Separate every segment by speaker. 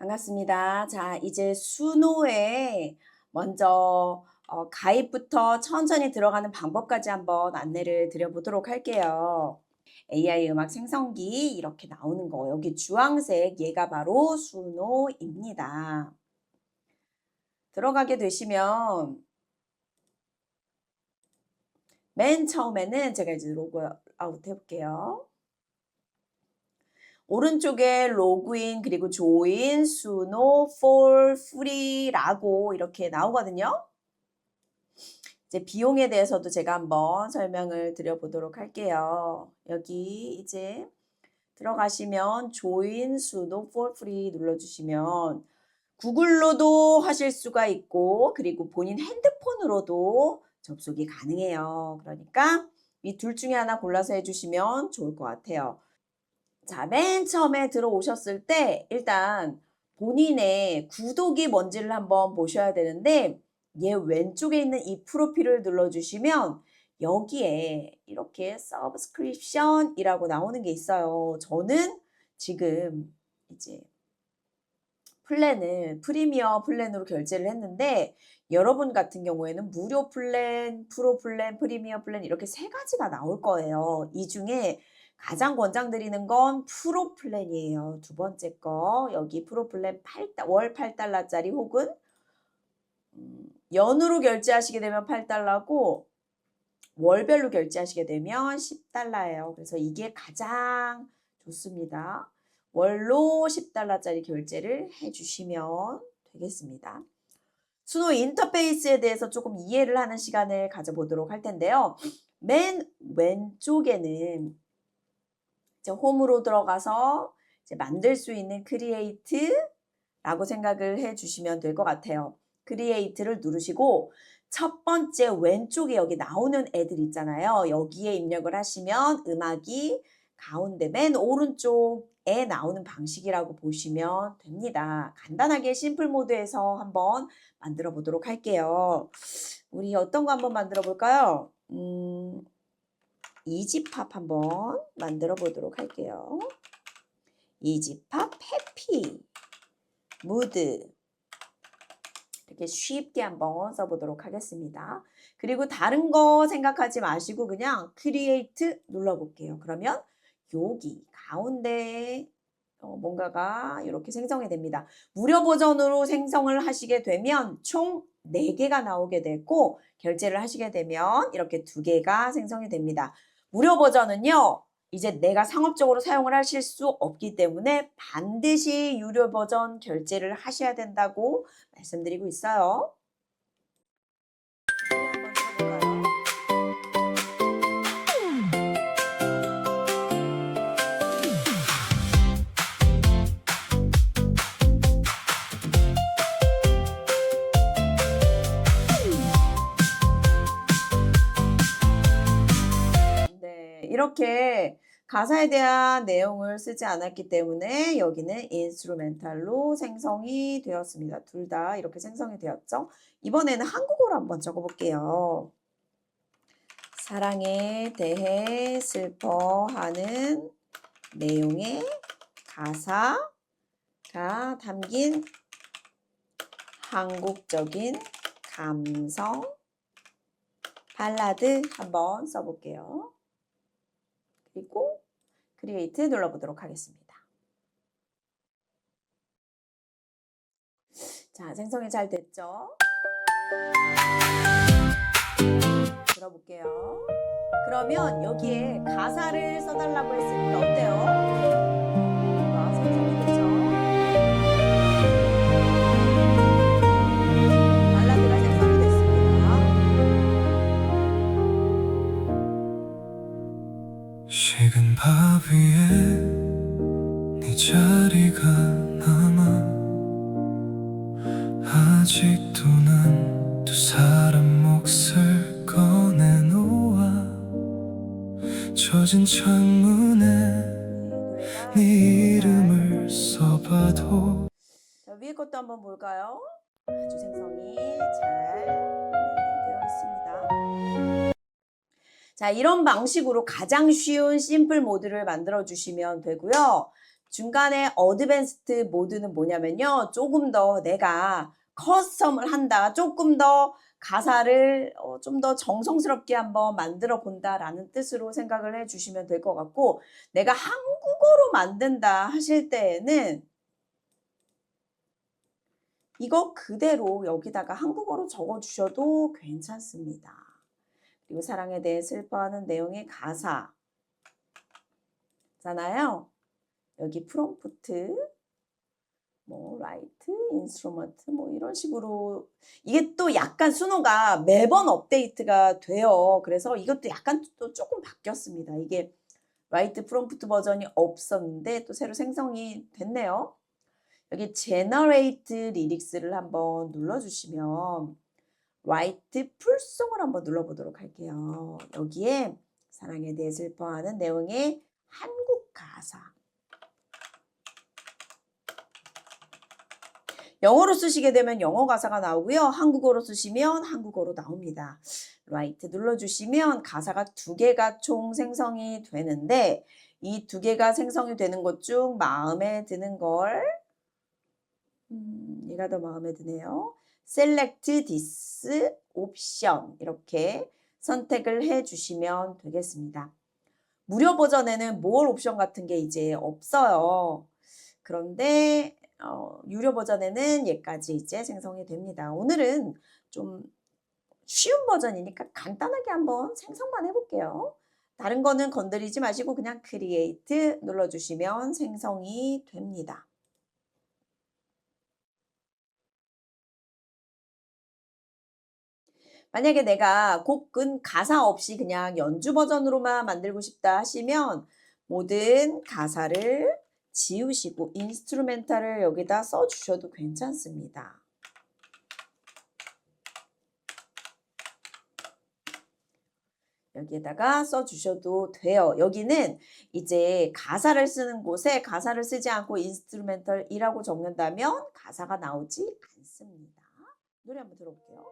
Speaker 1: 반갑습니다. 자, 이제 수노에 먼저 가입부터 천천히 들어가는 방법까지 한번 안내를 드려보도록 할게요. AI 음악 생성기 이렇게 나오는 거 여기 주황색 얘가 바로 수노입니다. 들어가게 되시면 맨 처음에는 제가 이제 로그 아웃 해볼게요. 오른쪽에 로그인 그리고 조인, 수노, 폴, 프리라고 이렇게 나오거든요. 이제 비용에 대해서도 제가 한번 설명을 드려보도록 할게요. 여기 이제 들어가시면 조인, 수노, 폴, 프리 눌러주시면 구글로도 하실 수가 있고 그리고 본인 핸드폰으로도 접속이 가능해요. 그러니까 이 둘 중에 하나 골라서 해주시면 좋을 것 같아요. 자, 맨 처음에 들어오셨을 때 일단 본인의 구독이 뭔지를 한번 보셔야 되는데 얘 왼쪽에 있는 이 프로필을 눌러주시면 여기에 이렇게 서브스크립션이라고 나오는 게 있어요. 저는 지금 이제 플랜을 프리미어 플랜으로 결제를 했는데 여러분 같은 경우에는 무료 플랜, 프로 플랜, 프리미어 플랜 이렇게 세 가지가 나올 거예요. 이 중에 가장 권장드리는 건 프로 플랜이에요. 두 번째 거 여기 프로 플랜 월 8달러짜리 혹은 연으로 결제하시게 되면 8달러고 월별로 결제하시게 되면 10달러예요. 그래서 이게 가장 좋습니다. 월로 10달러짜리 결제를 해주시면 되겠습니다. 수노 인터페이스에 대해서 조금 이해를 하는 시간을 가져보도록 할 텐데요. 맨 왼쪽에는 이제 홈으로 들어가서 이제 만들 수 있는 크리에이트라고 생각을 해주시면 될 것 같아요. 크리에이트를 누르시고 첫 번째 왼쪽에 여기 나오는 애들 있잖아요. 여기에 입력을 하시면 음악이 가운데 맨 오른쪽에 나오는 방식이라고 보시면 됩니다. 간단하게 심플 모드에서 한번 만들어 보도록 할게요. 우리 어떤 거 한번 만들어 볼까요? 이지팝 한번 만들어 보도록 할게요. 이지팝 해피 무드 이렇게 쉽게 한번 써보도록 하겠습니다. 그리고 다른 거 생각하지 마시고 그냥 크리에이트 눌러볼게요. 그러면 여기 가운데에 뭔가가 이렇게 생성이 됩니다. 무료 버전으로 생성을 하시게 되면 총 4개가 나오게 되고 결제를 하시게 되면 이렇게 2개가 생성이 됩니다. 무료 버전은요. 이제 내가 상업적으로 사용을 하실 수 없기 때문에 반드시 유료 버전 결제를 하셔야 된다고 말씀드리고 있어요. 한번 들어볼까요? 네, 이렇게 가사에 대한 내용을 쓰지 않았기 때문에 여기는 인스트루멘탈로 생성이 되었습니다. 둘 다 이렇게 생성이 되었죠. 이번에는 한국어로 한번 적어볼게요. 사랑에 대해 슬퍼하는 내용의 가사가 담긴 한국적인 감성 발라드 한번 써볼게요. 그리고 크리에이트 눌러보도록 하겠습니다. 자, 생성이 잘 됐죠? 들어볼게요. 그러면 여기에 가사를 써달라고 했으니까 어때요? 생성이 되죠? 발라드가 생성이 됐습니다.
Speaker 2: 식은 밥 위에 네 자리가 남아 아직도 난 두 사람 몫을 꺼내놓아 젖은 창문에 네 이름을 써봐도
Speaker 1: 자, 위에 것도 한번 볼까요? 아주 생성이 잘 되어 있습니다. 자, 이런 방식으로 가장 쉬운 심플 모드를 만들어 주시면 되고요. 중간에 어드밴스드 모드는 뭐냐면요. 조금 더 내가 커스텀을 한다. 조금 더 가사를 좀 더 정성스럽게 한번 만들어 본다라는 뜻으로 생각을 해 주시면 될 것 같고, 내가 한국어로 만든다 하실 때에는 이거 그대로 여기다가 한국어로 적어 주셔도 괜찮습니다. 그리고 사랑에 대해 슬퍼하는 내용의 가사잖아요. 여기 프롬프트, 뭐 라이트, 인스트루먼트 뭐 이런 식으로 이게 또 약간 순호가 매번 업데이트가 돼요. 그래서 이것도 약간 또 조금 바뀌었습니다. 이게 라이트 프롬프트 버전이 없었는데 또 새로 생성이 됐네요. 여기 제너레이트 리릭스를 한번 눌러주시면 라이트 풀송을 한번 눌러보도록 할게요. 여기에 사랑에 대해 슬퍼하는 내용의 한국 가사. 영어로 쓰시게 되면 영어 가사가 나오고요. 한국어로 쓰시면 한국어로 나옵니다. 라이트 눌러주시면 가사가 2개가 총 생성이 되는데 이 2개가 생성이 되는 것 중 마음에 드는 걸 얘가 더 마음에 드네요. Select this option 이렇게 선택을 해 주시면 되겠습니다. 무료 버전에는 more 옵션 같은 게 이제 없어요. 그런데 유료 버전에는 얘까지 이제 생성이 됩니다. 오늘은 좀 쉬운 버전이니까 간단하게 한번 생성만 해볼게요. 다른 거는 건드리지 마시고 그냥 크리에이트 눌러주시면 생성이 됩니다. 만약에 내가 곡은 가사 없이 그냥 연주 버전으로만 만들고 싶다 하시면 모든 가사를 지우시고 인스트루멘탈을 여기다 써주셔도 괜찮습니다. 여기에다가 써주셔도 돼요. 여기는 이제 가사를 쓰는 곳에 가사를 쓰지 않고 인스트루멘털이라고 적는다면 가사가 나오지 않습니다. 노래 한번 들어볼게요.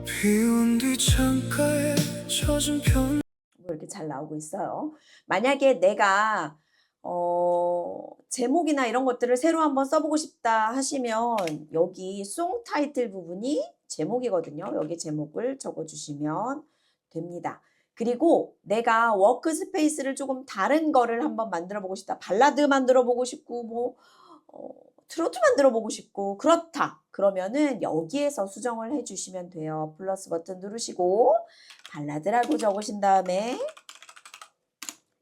Speaker 2: 비온 뒤 창가에 젖은 편
Speaker 1: 뭐 이렇게 잘 나오고 있어요. 만약에 내가 제목이나 이런 것들을 새로 한번 써보고 싶다 하시면 여기 송 타이틀 부분이 제목이거든요. 여기 제목을 적어주시면 됩니다. 그리고 내가 워크스페이스를 조금 다른 거를 한번 만들어 보고 싶다. 발라드 만들어 보고 싶고 뭐 트로트 만들어 보고 싶고 그렇다. 그러면은 여기에서 수정을 해주시면 돼요. 플러스 버튼 누르시고 발라드라고 적으신 다음에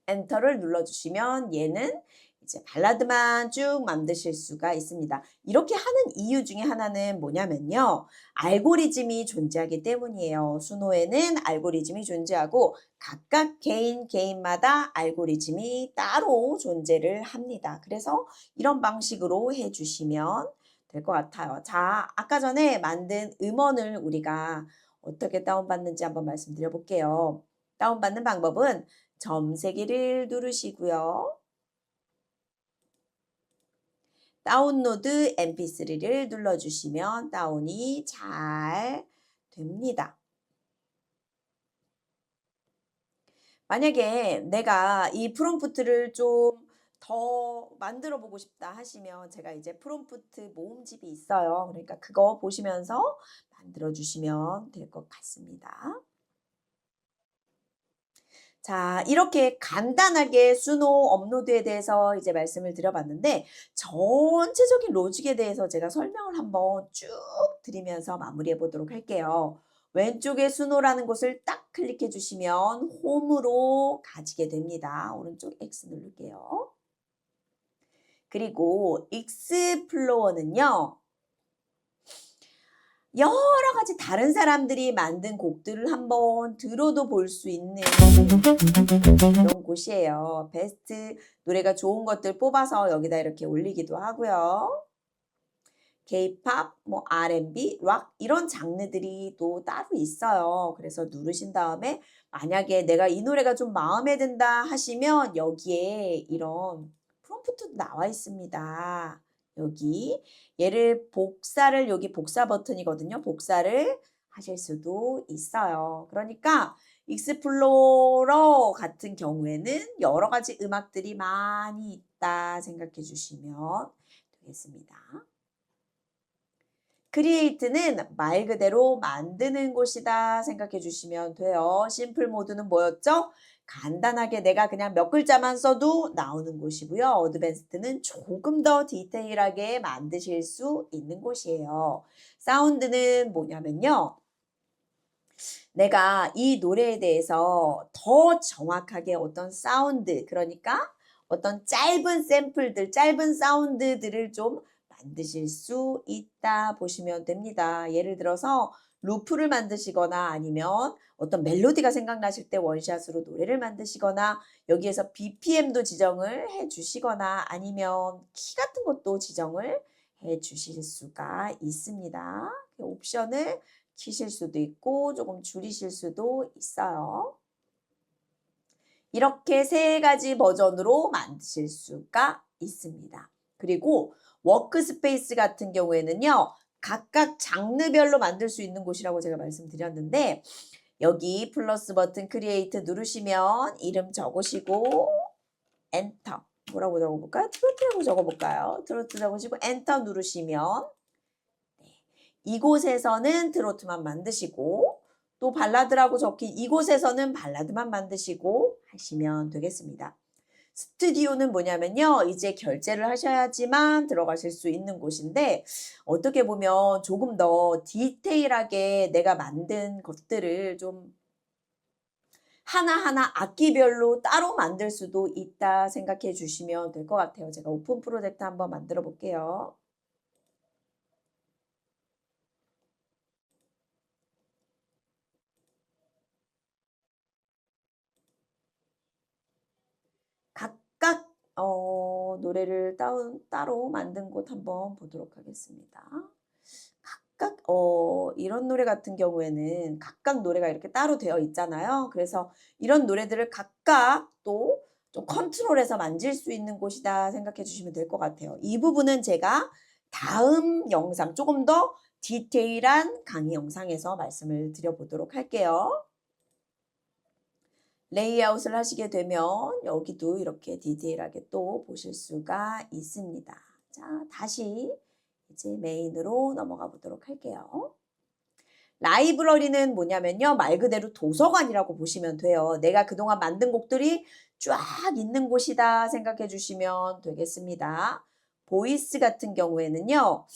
Speaker 1: 엔터를 눌러주시면 얘는 이제 발라드만 쭉 만드실 수가 있습니다. 이렇게 하는 이유 중에 하나는 뭐냐면요. 알고리즘이 존재하기 때문이에요. 수노에는 알고리즘이 존재하고 각각 개인마다 알고리즘이 따로 존재를 합니다. 그래서 이런 방식으로 해주시면 될 것 같아요. 자, 아까 전에 만든 음원을 우리가 어떻게 다운받는지 한번 말씀드려 볼게요. 다운받는 방법은 점세기를 누르시고요. 다운로드 mp3를 눌러주시면 다운이 잘 됩니다. 만약에 내가 이 프롬프트를 좀 더 만들어 보고 싶다 하시면 제가 이제 프롬프트 모음집이 있어요. 그러니까 그거 보시면서 만들어 주시면 될 것 같습니다. 자, 이렇게 간단하게 수노 업로드에 대해서 이제 말씀을 드려봤는데 전체적인 로직에 대해서 제가 설명을 한번 쭉 드리면서 마무리해 보도록 할게요. 왼쪽에 수노라는 곳을 딱 클릭해 주시면 홈으로 가지게 됩니다. 오른쪽 X 누를게요. 그리고 익스플로어는요. 여러 가지 다른 사람들이 만든 곡들을 한번 들어도 볼 수 있는 그런 곳이에요. 베스트 노래가 좋은 것들 뽑아서 여기다 이렇게 올리기도 하고요. K-pop, 뭐 R&B, 락 이런 장르들이 또 따로 있어요. 그래서 누르신 다음에 만약에 내가 이 노래가 좀 마음에 든다 하시면 여기에 이런 프롬프트도 나와 있습니다. 여기 얘를 복사를 여기 복사 버튼이거든요. 복사를 하실 수도 있어요. 그러니까 익스플로러 같은 경우에는 여러 가지 음악들이 많이 있다 생각해 주시면 되겠습니다. 크리에이트는 말 그대로 만드는 곳이다 생각해 주시면 돼요. 심플 모드는 뭐였죠? 간단하게 내가 그냥 몇 글자만 써도 나오는 곳이고요. 어드밴스드는 조금 더 디테일하게 만드실 수 있는 곳이에요. 사운드는 뭐냐면요. 내가 이 노래에 대해서 더 정확하게 어떤 사운드, 그러니까 어떤 짧은 샘플들, 짧은 사운드들을 좀 만드실 수 있다 보시면 됩니다. 예를 들어서 루프를 만드시거나 아니면 어떤 멜로디가 생각나실 때 원샷으로 노래를 만드시거나 여기에서 BPM도 지정을 해 주시거나 아니면 키 같은 것도 지정을 해 주실 수가 있습니다. 옵션을 키실 수도 있고 조금 줄이실 수도 있어요. 이렇게 세 가지 버전으로 만드실 수가 있습니다. 그리고 워크스페이스 같은 경우에는요. 각각 장르별로 만들 수 있는 곳이라고 제가 말씀드렸는데 여기 플러스 버튼 크리에이트 누르시면 이름 적으시고 엔터. 뭐라고 적어볼까요? 트로트라고 적어볼까요? 트로트 적으시고 엔터 누르시면 이곳에서는 트로트만 만드시고 또 발라드라고 적힌 이곳에서는 발라드만 만드시고 하시면 되겠습니다. 스튜디오는 뭐냐면요. 이제 결제를 하셔야지만 들어가실 수 있는 곳인데 어떻게 보면 조금 더 디테일하게 내가 만든 것들을 좀 하나하나 악기별로 따로 만들 수도 있다 생각해 주시면 될 것 같아요. 제가 오픈 프로젝트 한번 만들어 볼게요. 각각 노래를 따로 만든 곳 한번 보도록 하겠습니다. 각각 이런 노래 같은 경우에는 각각 노래가 이렇게 따로 되어 있잖아요. 그래서 이런 노래들을 각각 또 좀 컨트롤해서 만질 수 있는 곳이다 생각해 주시면 될 것 같아요. 이 부분은 제가 다음 영상 조금 더 디테일한 강의 영상에서 말씀을 드려보도록 할게요. 레이아웃을 하시게 되면 여기도 이렇게 디테일하게 또 보실 수가 있습니다. 자, 다시 이제 메인으로 넘어가 보도록 할게요. 라이브러리는 뭐냐면요. 말 그대로 도서관이라고 보시면 돼요. 내가 그동안 만든 곡들이 쫙 있는 곳이다 생각해 주시면 되겠습니다. 보이스 같은 경우에는요.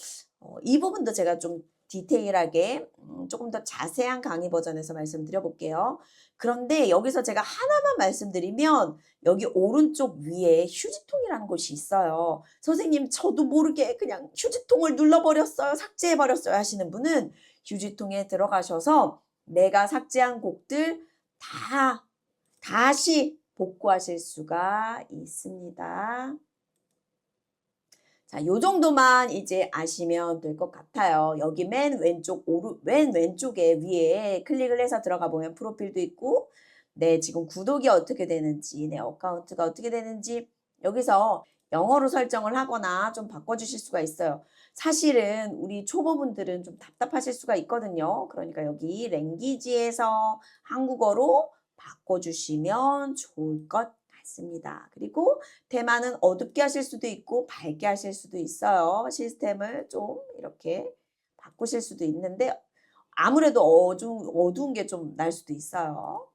Speaker 1: 이 부분도 제가 좀 디테일하게 조금 더 자세한 강의 버전에서 말씀드려 볼게요. 그런데 여기서 제가 하나만 말씀드리면 여기 오른쪽 위에 휴지통이라는 곳이 있어요. 선생님 저도 모르게 그냥 휴지통을 눌러버렸어요. 삭제해버렸어요 하시는 분은 휴지통에 들어가셔서 내가 삭제한 곡들 다 다시 복구하실 수가 있습니다. 자, 요 정도만 이제 아시면 될 것 같아요. 여기 맨 왼쪽에 위에 클릭을 해서 들어가 보면 프로필도 있고, 지금 구독이 어떻게 되는지, 내 어카운트가 어떻게 되는지, 여기서 영어로 설정을 하거나 좀 바꿔주실 수가 있어요. 사실은 우리 초보분들은 좀 답답하실 수가 있거든요. 그러니까 여기 랭귀지에서 한국어로 바꿔주시면 좋을 것 같습니다. 그리고 테마는 어둡게 하실 수도 있고 밝게 하실 수도 있어요. 시스템을 좀 이렇게 바꾸실 수도 있는데 아무래도 어두운 게 좀 날 수도 있어요.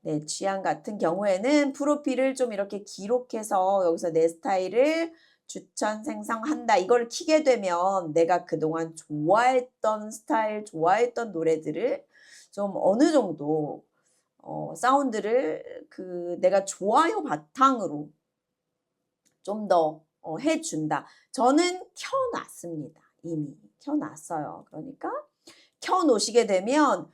Speaker 1: 네, 취향 같은 경우에는 프로필을 좀 이렇게 기록해서 여기서 내 스타일을 추천 생성한다. 이걸 키게 되면 내가 그동안 좋아했던 스타일, 좋아했던 노래들을 좀 어느 정도 사운드를 내가 좋아요 바탕으로 좀 더 해준다. 저는 켜놨습니다. 이미 켜놨어요. 그러니까 켜놓으시게 되면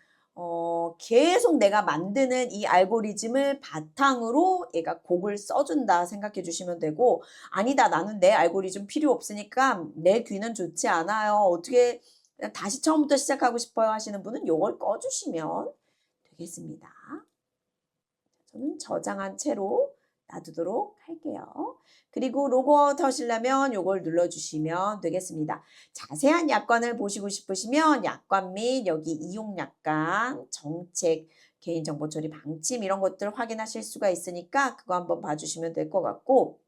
Speaker 1: 계속 내가 만드는 이 알고리즘을 바탕으로 얘가 곡을 써준다 생각해 주시면 되고 아니다 나는 내 알고리즘 필요 없으니까 내 귀는 좋지 않아요. 어떻게 다시 처음부터 시작하고 싶어요 하시는 분은 이걸 꺼주시면 되겠습니다. 저는 저장한 채로 놔두도록 할게요. 그리고 로그아웃 하시려면 요걸 눌러주시면 되겠습니다. 자세한 약관을 보시고 싶으시면 약관 및 여기 이용약관, 정책, 개인정보 처리 방침 이런 것들 확인하실 수가 있으니까 그거 한번 봐주시면 될 것 같고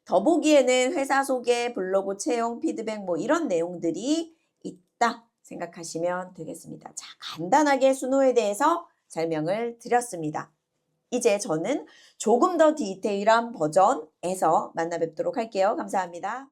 Speaker 1: 더보기에는 회사 소개, 블로그 채용, 피드백 뭐 이런 내용들이 있다 생각하시면 되겠습니다. 자, 간단하게 순호에 대해서 설명을 드렸습니다. 이제 저는 조금 더 디테일한 버전에서 만나 뵙도록 할게요. 감사합니다.